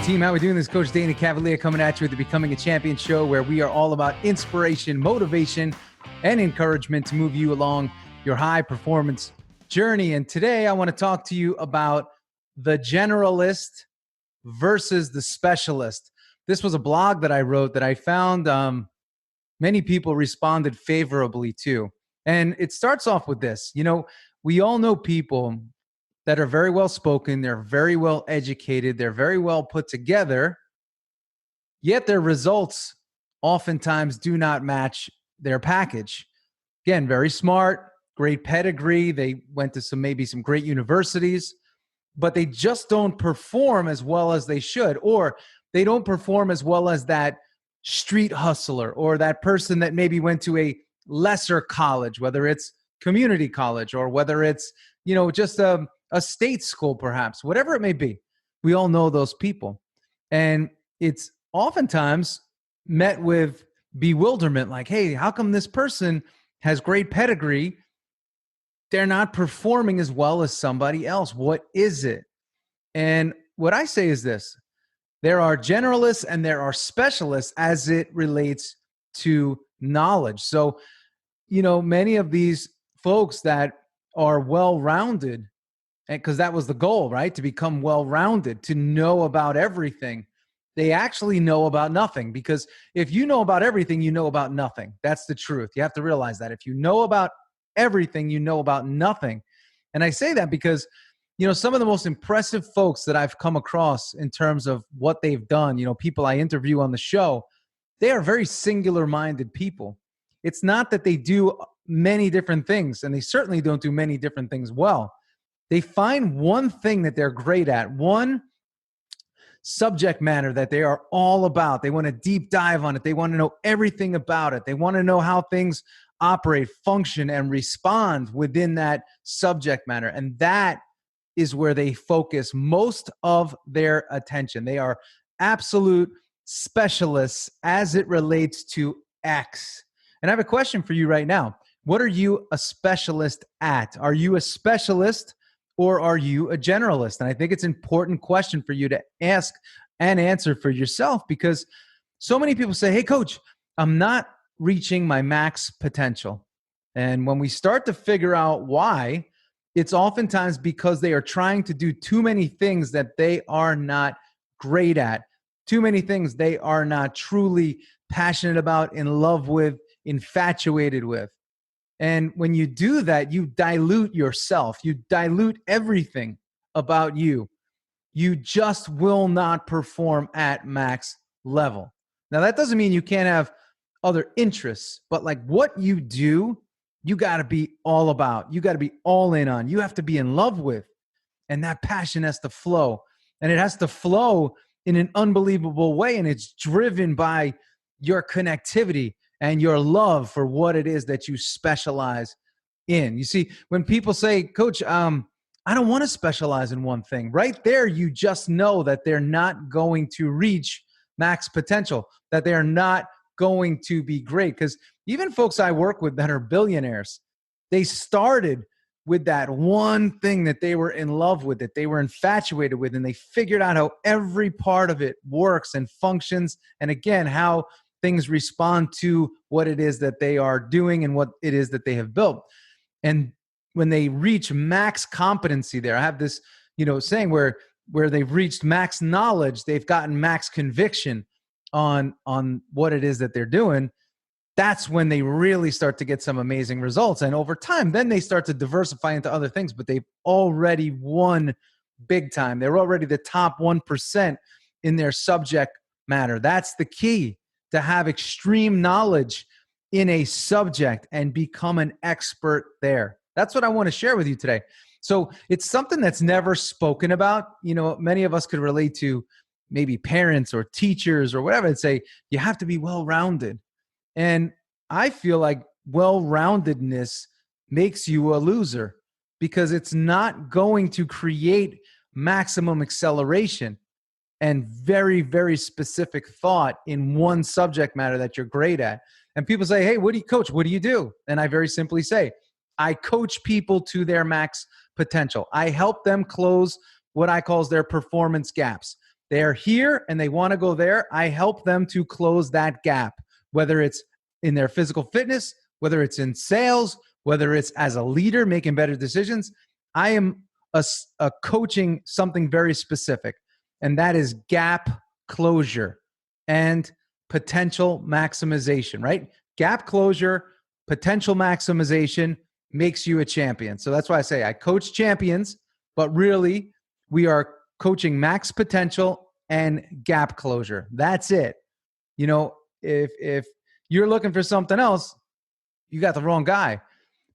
team? How are we doing? This is Coach Dana Cavalea coming at you with the Becoming a Champion show, where we are all about inspiration, motivation, and encouragement to move you along your high performance journey. And today I want to talk to you about the generalist versus the specialist. This was a blog that I wrote that I found many people responded favorably to. And it starts off with this. You know, we all know people that are very well spoken, they're very well educated, they're very well put together, yet their results oftentimes do not match their package. Again, very smart, great pedigree, they went to maybe some great universities, but they just don't perform as well as they should, or they don't perform as well as that street hustler or that person that maybe went to a lesser college, whether it's community college or whether it's, you know, just a state school, perhaps, whatever it may be. We all know those people. And it's oftentimes met with bewilderment, like, hey, how come this person has great pedigree? They're not performing as well as somebody else. What is it? And what I say is this: there are generalists and there are specialists as it relates to knowledge. So, you know, many of these folks that are well-rounded, and because that was the goal, right? To become well-rounded, to know about everything. They actually know about nothing, because if you know about everything, you know about nothing. That's the truth. You have to realize that. If you know about everything, you know about nothing. And I say that because, you know, some of the most impressive folks that I've come across in terms of what they've done, you know, people I interview on the show, they are very singular-minded people. It's not that they do many different things, and they certainly don't do many different things well. They find one thing that they're great at, one subject matter that they are all about. They want to deep dive on it. They want to know everything about it. They want to know how things operate, function, and respond within that subject matter. And that is where they focus most of their attention. They are absolute specialists as it relates to X. And I have a question for you right now. What are you a specialist at? Are you a specialist, or are you a generalist? And I think it's an important question for you to ask and answer for yourself, because so many people say, hey, coach, I'm not reaching my max potential. And when we start to figure out why, it's oftentimes because they are trying to do too many things that they are not great at, too many things they are not truly passionate about, in love with, infatuated with. And when you do that, you dilute yourself. You dilute everything about you. You just will not perform at max level. Now, that doesn't mean you can't have other interests, but like what you do, you got to be all about. You got to be all in on. You have to be in love with. And that passion has to flow. And it has to flow in an unbelievable way. And it's driven by your connectivity and your love for what it is that you specialize in. You see, when people say, coach, I don't want to specialize in one thing, right there, you just know that they're not going to reach max potential, that they're not going to be great. Because even folks I work with that are billionaires, they started with that one thing that they were in love with, that they were infatuated with, and they figured out how every part of it works and functions, and again, how things respond to what it is that they are doing and what it is that they have built. And when they reach max competency there, I have this, you know, saying where they've reached max knowledge, they've gotten max conviction on what it is that they're doing. That's when they really start to get some amazing results. And over time, then they start to diversify into other things, but they've already won big time. They're already the top 1% in their subject matter. That's the key, to have extreme knowledge in a subject and become an expert there. That's what I want to share with you today. So it's something that's never spoken about. You know, many of us could relate to maybe parents or teachers or whatever, and say, you have to be well-rounded. And I feel like well-roundedness makes you a loser, because it's not going to create maximum acceleration and very, very specific thought in one subject matter that you're great at. And people say, hey, what do you coach? What do you do? And I very simply say, I coach people to their max potential. I help them close what I call their performance gaps. They're here and they want to go there. I help them to close that gap, whether it's in their physical fitness, whether it's in sales, whether it's as a leader making better decisions. I am a coaching something very specific, and that is gap closure and potential maximization, right? Gap closure, potential maximization makes you a champion. So that's why I say I coach champions, but really we are coaching max potential and gap closure. That's it. You know, if you're looking for something else, you got the wrong guy.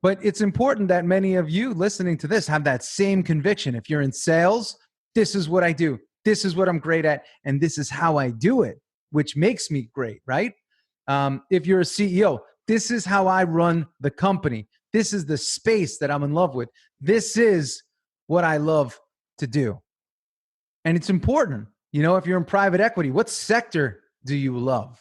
But it's important that many of you listening to this have that same conviction. If you're in sales, this is what I do. This is what I'm great at. And this is how I do it, which makes me great, right? If you're a CEO, this is how I run the company. This is the space that I'm in love with. This is what I love to do. And it's important. You know, if you're in private equity, what sector do you love?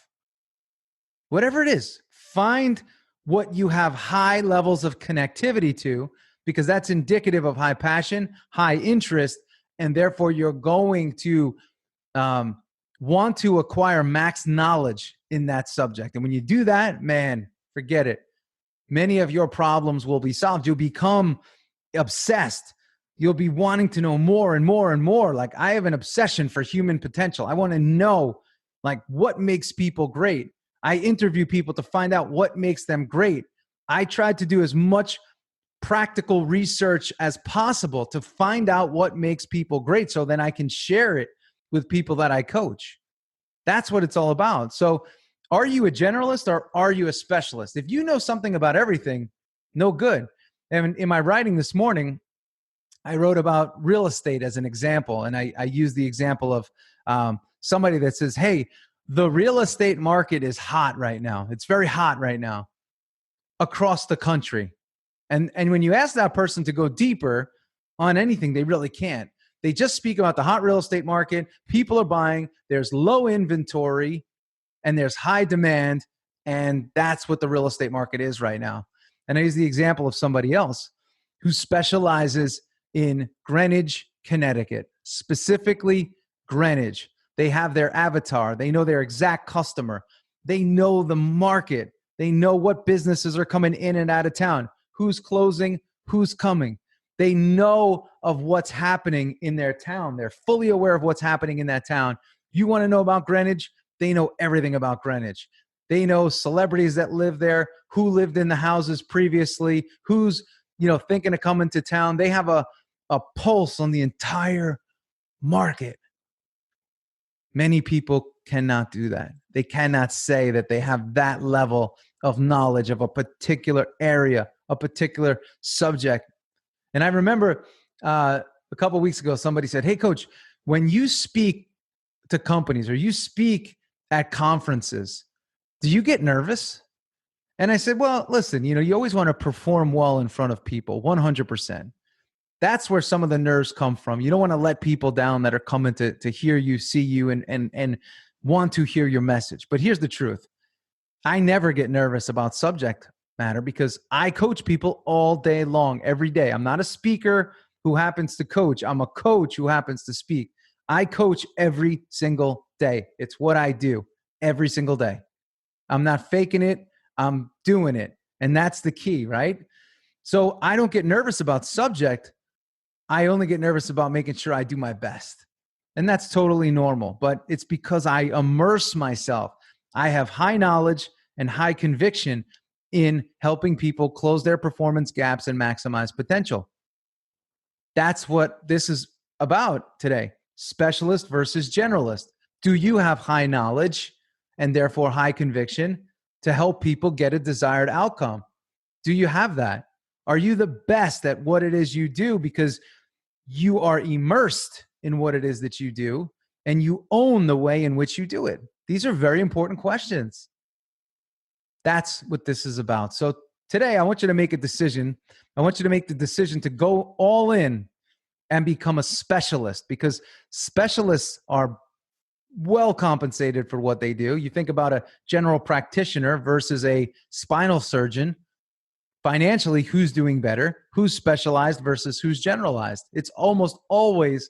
Whatever it is, find what you have high levels of connectivity to, because that's indicative of high passion, high interest, and therefore you're going to want to acquire max knowledge in that subject. And when you do that, man, forget it. Many of your problems will be solved. You'll become obsessed. You'll be wanting to know more and more and more. Like, I have an obsession for human potential. I want to know, like, what makes people great. I interview people to find out what makes them great. I tried to do as much practical research as possible to find out what makes people great so then I can share it with people that I coach. That's what it's all about. So are you a generalist or are you a specialist? If you know something about everything, no good. And in my writing this morning, I wrote about real estate as an example. And I used the example of somebody that says, hey, the real estate market is hot right now. It's very hot right now across the country. And when you ask that person to go deeper on anything, they really can't. They just speak about the hot real estate market. People are buying. There's low inventory and there's high demand. And that's what the real estate market is right now. And I use the example of somebody else who specializes in Greenwich, Connecticut, specifically Greenwich. They have their avatar. They know their exact customer. They know the market. They know what businesses are coming in and out of town, who's closing, who's coming. They know of what's happening in their town. They're fully aware of what's happening in that town. You want to know about Greenwich? They know everything about Greenwich. They know celebrities that live there, who lived in the houses previously, who's, thinking of coming to town. They have a pulse on the entire market. Many people cannot do that. They cannot say that they have that level of knowledge of a particular area, a particular subject. And I remember a couple of weeks ago, somebody said, hey, coach, when you speak to companies or you speak at conferences, do you get nervous? And I said, well, listen, you always want to perform well in front of people, 100%. That's where some of the nerves come from. You don't want to let people down that are coming to hear you, see you, and want to hear your message. But here's the truth. I never get nervous about subject matter because I coach people all day long, every day. I'm not a speaker who happens to coach. I'm a coach who happens to speak. I coach every single day. It's what I do every single day. I'm not faking it. I'm doing it. And that's the key, right? So I don't get nervous about subject. I only get nervous about making sure I do my best. And that's totally normal, but it's because I immerse myself. I have high knowledge and high conviction in helping people close their performance gaps and maximize potential. That's what this is about today. Specialist versus generalist. Do you have high knowledge and therefore high conviction to help people get a desired outcome? Do you have that? Are you the best at what it is you do because you are immersed in what it is that you do and you own the way in which you do it? These are very important questions. That's what this is about. So today I want you to make a decision. I want you to make the decision to go all in and become a specialist, because specialists are well compensated for what they do. You think about a general practitioner versus a spinal surgeon. Financially, who's doing better? Who's specialized versus who's generalized? It's almost always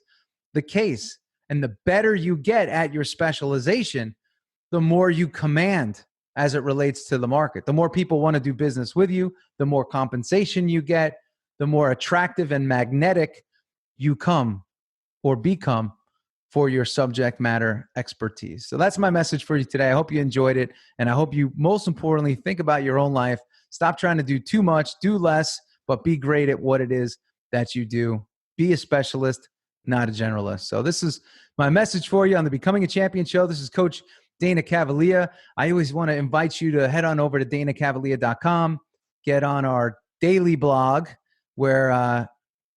the case. And the better you get at your specialization, the more you command as it relates to the market. The more people want to do business with you, the more compensation you get, the more attractive and magnetic you come or become for your subject matter expertise. So that's my message for you today. I hope you enjoyed it. And I hope you, most importantly, think about your own life. Stop trying to do too much, do less, but be great at what it is that you do. Be a specialist, not a generalist. So this is my message for you on the Becoming a Champion show. This is Coach Dana Cavalea. I always want to invite you to head on over to danacavalea.com, get on our daily blog where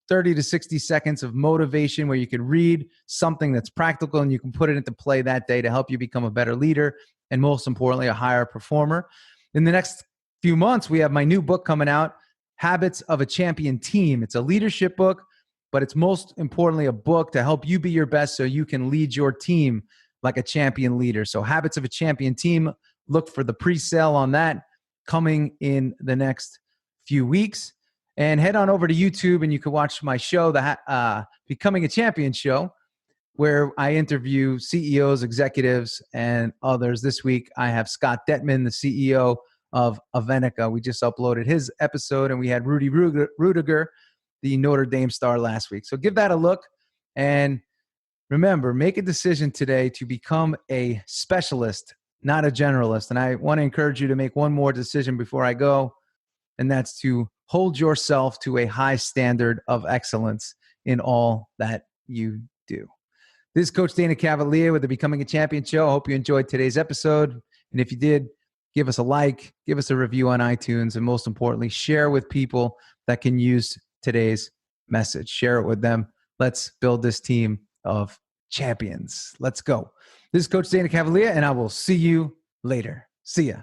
30 to 60 seconds of motivation where you can read something that's practical and you can put it into play that day to help you become a better leader and, most importantly, a higher performer. In the next few months, we have my new book coming out, Habits of a Champion Team. It's a leadership book, but it's most importantly a book to help you be your best so you can lead your team like a champion leader. So Habits of a Champion Team, look for the pre-sale on that coming in the next few weeks. And head on over to YouTube and you can watch my show, the Becoming a Champion show, where I interview CEOs, executives, and others. This week, I have Scott Detman, the CEO of Avenica. We just uploaded his episode, and we had Rudy Rudiger, the Notre Dame star, last week. So give that a look. And remember, make a decision today to become a specialist, not a generalist. And I want to encourage you to make one more decision before I go, and that's to hold yourself to a high standard of excellence in all that you do. This is Coach Dana Cavalea with the Becoming a Champion show. I hope you enjoyed today's episode. And if you did, give us a like, give us a review on iTunes, and most importantly, share with people that can use today's message. Share it with them. Let's build this team of champions. Let's go. This is Coach Dana Cavalea, and I will see you later. See ya.